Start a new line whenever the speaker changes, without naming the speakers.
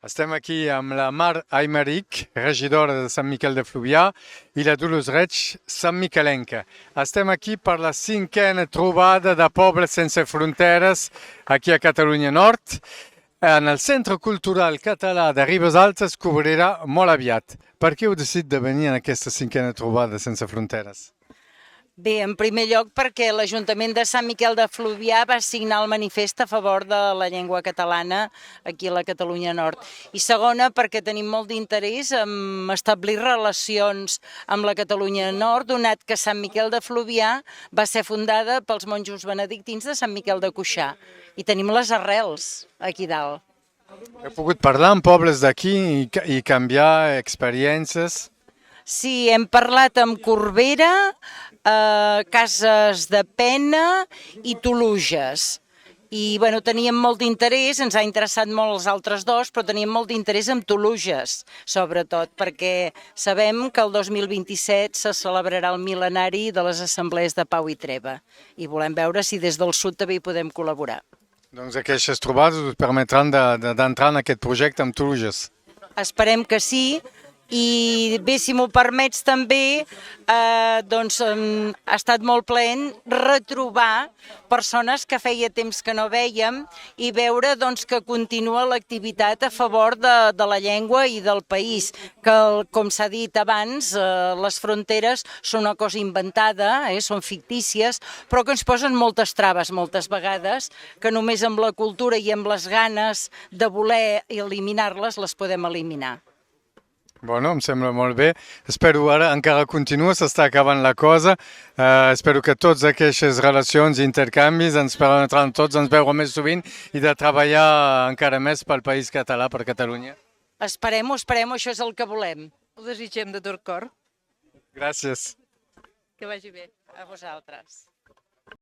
Estem aquí amb la Mar Aymeric, regidora de Sant Miquel de Fluvià, i la Dolors Reig, Sant Miquelenca. Estem aquí per la 5a trobada de pobles sense fronteres aquí a Catalunya Nord. En el Centre Cultural Català de Ribes Altes cobrirà molt aviat. Per què heu decidit de venir en aquesta 5a trobada sense fronteres?
Bé, en primer lloc perquè l'Ajuntament de Sant Miquel de Fluvià va signar el manifest a favor de la llengua catalana aquí a la Catalunya Nord. I segona, perquè tenim molt d'interès en establir relacions amb la Catalunya Nord, donat que Sant Miquel de Fluvià va ser fundada pels monjos benedictins de Sant Miquel de Cuixà. I tenim les arrels aquí dalt.
Heu pogut parlar amb pobles d'aquí i canviar experiències?
Sí, hem parlat amb Corbera, Cases de Pena i Toluges. I bueno, teníem molt d'interès, ens ha interessat molt els altres dos, però teníem molt d'interès en Toluges, sobretot, perquè sabem que el 2027 se celebrarà el mil·lenari de les Assemblees de Pau i Treva. I volem veure si des del sud també hi podem col·laborar.
Doncs aquestes trobades us permetran d'entrar en aquest projecte amb Toluges.
Esperem que sí. I bé, si m'ho permets també, doncs ha estat molt plaent retrobar persones que feia temps que no vèiem i veure doncs, que continua l'activitat a favor de la llengua i del país, que com s'ha dit abans, les fronteres són una cosa inventada, són fictícies, però que ens posen moltes traves moltes vegades, que només amb la cultura i amb les ganes de voler eliminar-les les podem eliminar.
Bueno, em sembla molt bé. Espero ara encara continua, s'està acabant la cosa. Espero que totes aquestes relacions i intercanvis ens permetran tots ens veure més sovint i de treballar encara més pel país català, per Catalunya.
Esperem-ho, això és el que volem.
Ho desitgem de tot cor.
Gràcies.
Que vagi bé.
A vosaltres.